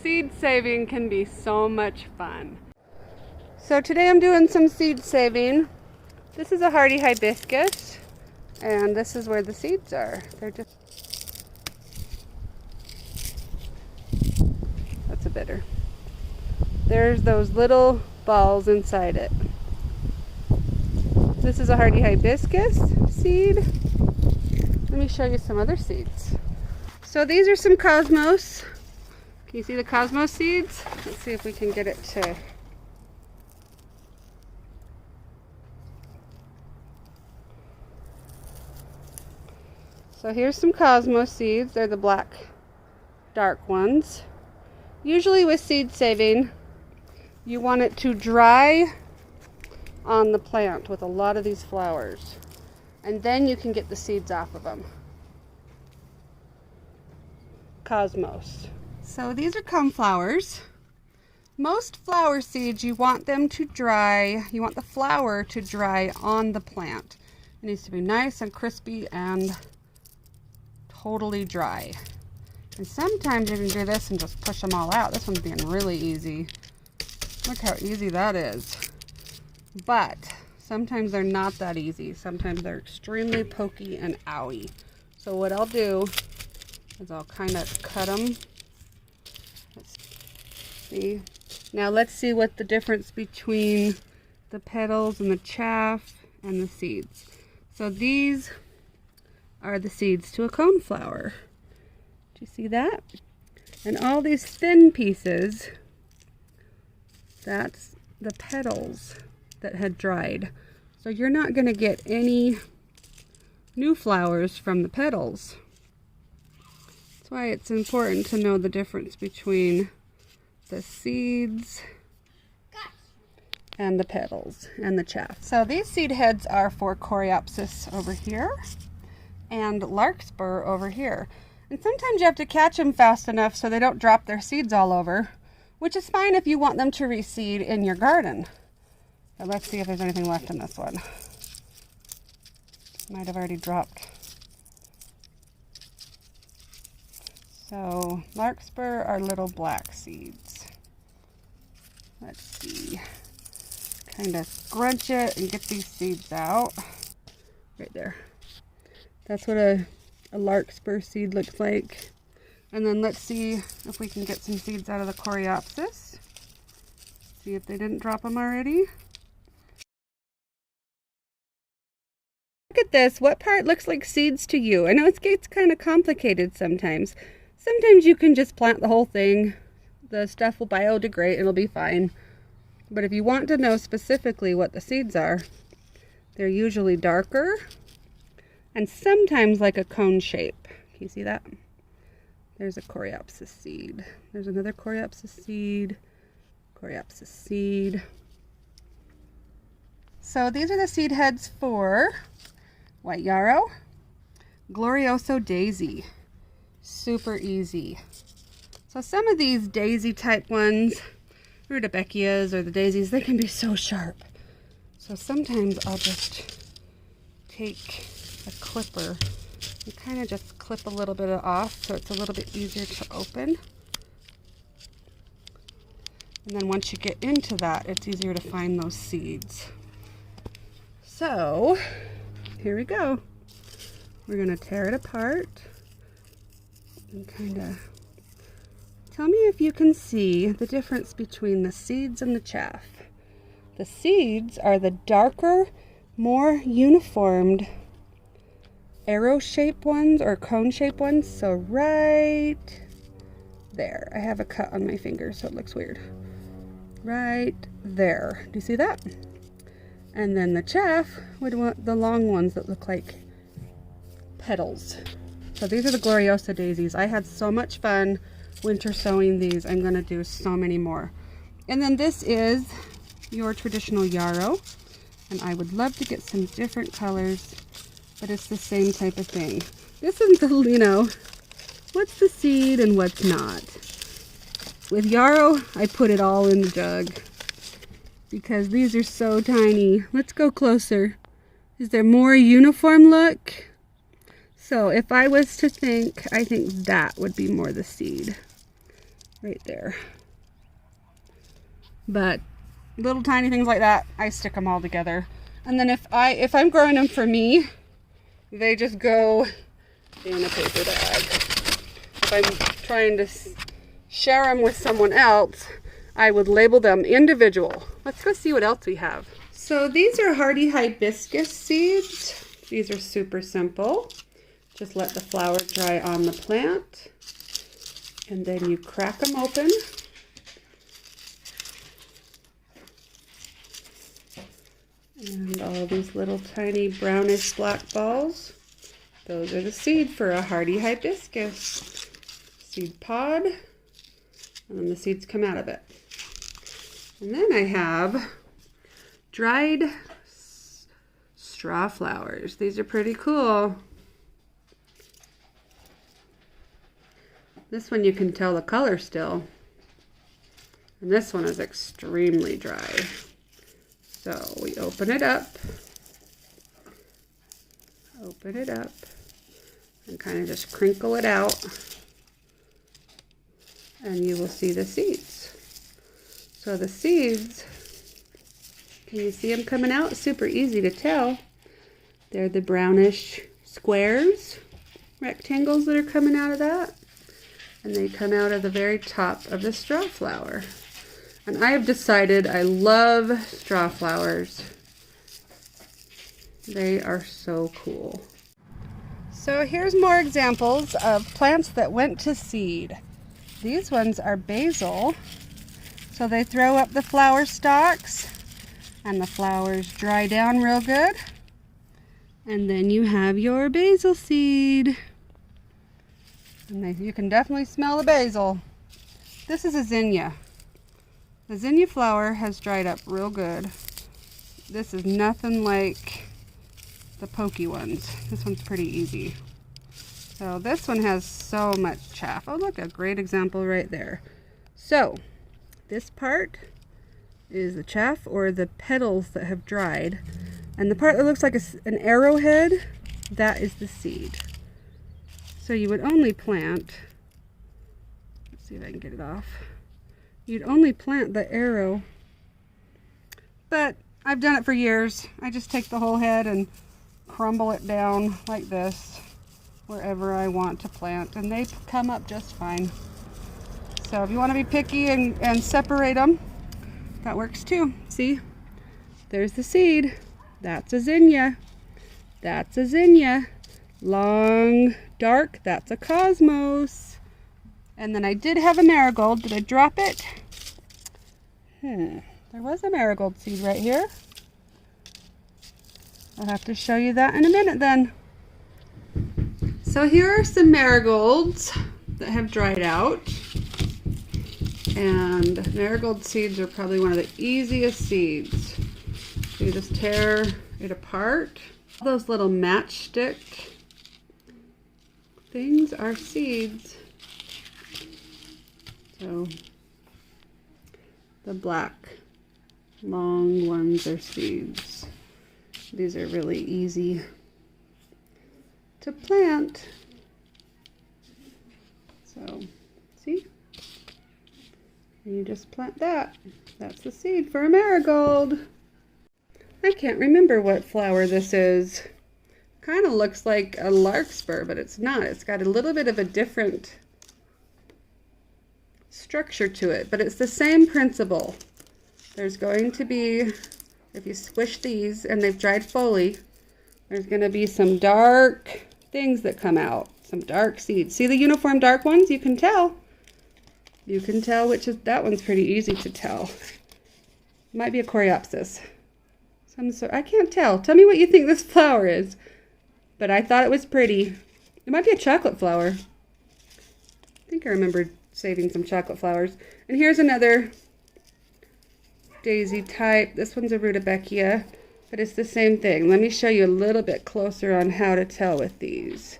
Seed saving can be so much fun. So today I'm doing some seed saving. This is a hardy hibiscus, and this is where the seeds are. They're just... That's a bitter. There's those little balls inside it. This is a hardy hibiscus seed. Let me show you some other seeds. So these are some cosmos. Can you see the cosmos seeds? Let's see if we can get it to... So here's some cosmos seeds. They're the black, dark ones. Usually with seed saving, you want it to dry on the plant with a lot of these flowers. And then you can get the seeds off of them. Cosmos. So these are coneflowers. Most flower seeds, you want them to dry. You want the flower to dry on the plant. It needs to be nice and crispy and totally dry. And sometimes you can do this and just push them all out. This one's being really easy. Look how easy that is. But sometimes they're not that easy. Sometimes they're extremely pokey and owie. So what I'll do is I'll kind of cut them. Let's see. Now let's see what the difference between the petals and the chaff and the seeds. So these are the seeds to a coneflower. Do you see that? And all these thin pieces, that's the petals that had dried. So you're not going to get any new flowers from the petals. That's why it's important to know the difference between the seeds and the petals and the chaff. So these seed heads are for coreopsis over here and larkspur over here. And sometimes you have to catch them fast enough so they don't drop their seeds all over, which is fine if you want them to reseed in your garden. But let's see if there's anything left in this one. Might have already dropped. So larkspur are little black seeds. Let's see. Kind of scrunch it and get these seeds out. Right there. That's what a larkspur seed looks like. And then let's see if we can get some seeds out of the coreopsis. See if they didn't drop them already. Look at this. What part looks like seeds to you? I know it gets kind of complicated sometimes. Sometimes you can just plant the whole thing. The stuff will biodegrade and it'll be fine. But if you want to know specifically what the seeds are, they're usually darker and sometimes like a cone shape. Can you see that? There's a coreopsis seed. There's another coreopsis seed. Coreopsis seed. So these are the seed heads for white yarrow, glorioso daisy. Super easy. So some of these daisy type ones, rudbeckias or the daisies, they can be so sharp. So sometimes I'll just take a clipper and kind of just clip a little bit off so it's a little bit easier to open. And then once you get into that, it's easier to find those seeds. So here we go. We're going to tear it apart and kind of tell me if you can see the difference between the seeds and the chaff. The seeds are the darker, more uniformed arrow-shaped ones or cone-shaped ones. So right there. I have a cut on my finger, so it looks weird. Right there. Do you see that? And then the chaff would want the long ones that look like petals. So these are the gloriosa daisies. I had so much fun winter sowing these. I'm going to do so many more. And then this is your traditional yarrow. And I would love to get some different colors, but it's the same type of thing. This is the, you know, what's the seed and what's not. With yarrow, I put it all in the jug because these are so tiny. Let's go closer. Is there more uniform look? So if I was to think, I think that would be more the seed. right there. But little tiny things like that, I stick them all together. And then if I'm growing them for me, they just go in a paper bag. If I'm trying to share them with someone else, I would label them individual. Let's go see what else we have. So these are hardy hibiscus seeds. These are super simple. Just let the flower dry on the plant. And then you crack them open. And all these little tiny brownish black balls, those are the seed for a hardy hibiscus. Seed pod, and then the seeds come out of it. And then I have dried straw flowers. These are pretty cool. This one you can tell the color still. And this one is extremely dry. So we open it up, and kind of just crinkle it out, and you will see the seeds. So the seeds, can you see them coming out? Super easy to tell. They're the brownish squares, rectangles that are coming out of that, and they come out of the very top of the straw flower. And I have decided I love straw flowers. They are so cool. So here's more examples of plants that went to seed. These ones are basil. So they throw up the flower stalks and the flowers dry down real good. And then you have your basil seed. And you can definitely smell the basil. This is a zinnia. The zinnia flower has dried up real good. This is nothing like the pokey ones. This one's pretty easy. So this one has so much chaff. Oh look, a great example right there. So this part is the chaff or the petals that have dried. And the part that looks like an arrowhead, that is the seed. So you would only plant, let's see if I can get it off. You'd only plant the arrow, but I've done it for years. I just take the whole head and crumble it down like this wherever I want to plant, and they come up just fine. So if you want to be picky and separate them, that works too. See, there's the seed. That's a zinnia. That's a zinnia. Long, dark, that's a cosmos. And then I did have a marigold. Did I drop it? There was a marigold seed right here. I'll have to show you that in a minute then. So here are some marigolds that have dried out. And marigold seeds are probably one of the easiest seeds. So you just tear it apart. All those little matchstick things are seeds. So the black long ones are seeds. These are really easy to plant. So see, and you just plant that. That's the seed for a marigold. I can't remember what flower this is. Kind of looks like a larkspur, but it's not. It's got a little bit of a different structure to it, but it's the same principle. There's going to be, if you squish these and they've dried fully, there's going to be some dark things that come out, some dark seeds. See the uniform dark ones? You can tell. You can tell which is, that one's pretty easy to tell. It might be a coreopsis. Some sort, I can't tell. Tell me what you think this flower is. But I thought it was pretty. It might be a chocolate flower. I think I remember saving some chocolate flowers. And here's another daisy type. This one's a rudbeckia, but it's the same thing. Let me show you a little bit closer on how to tell with these.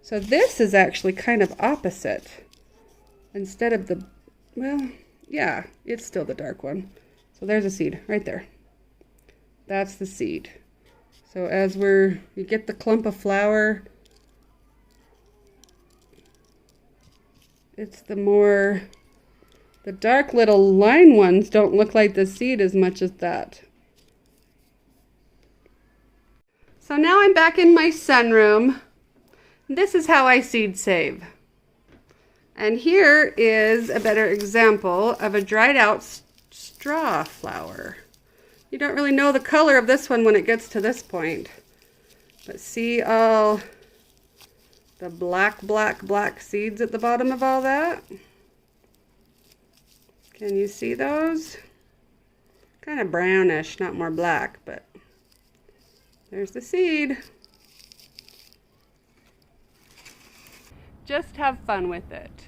So this is actually kind of opposite. Instead of the, well, yeah, it's still the dark one. So there's a seed right there. That's the seed. So as you get the clump of flower, it's the more The dark little line ones don't look like the seed as much as that. So now I'm back in my sunroom. This is how I seed save. And here is a better example of a dried out straw flower. You don't really know the color of this one when it gets to this point. But see all the black seeds at the bottom of all that? Can you see those? Kind of brownish, not more black, but there's the seed. Just have fun with it.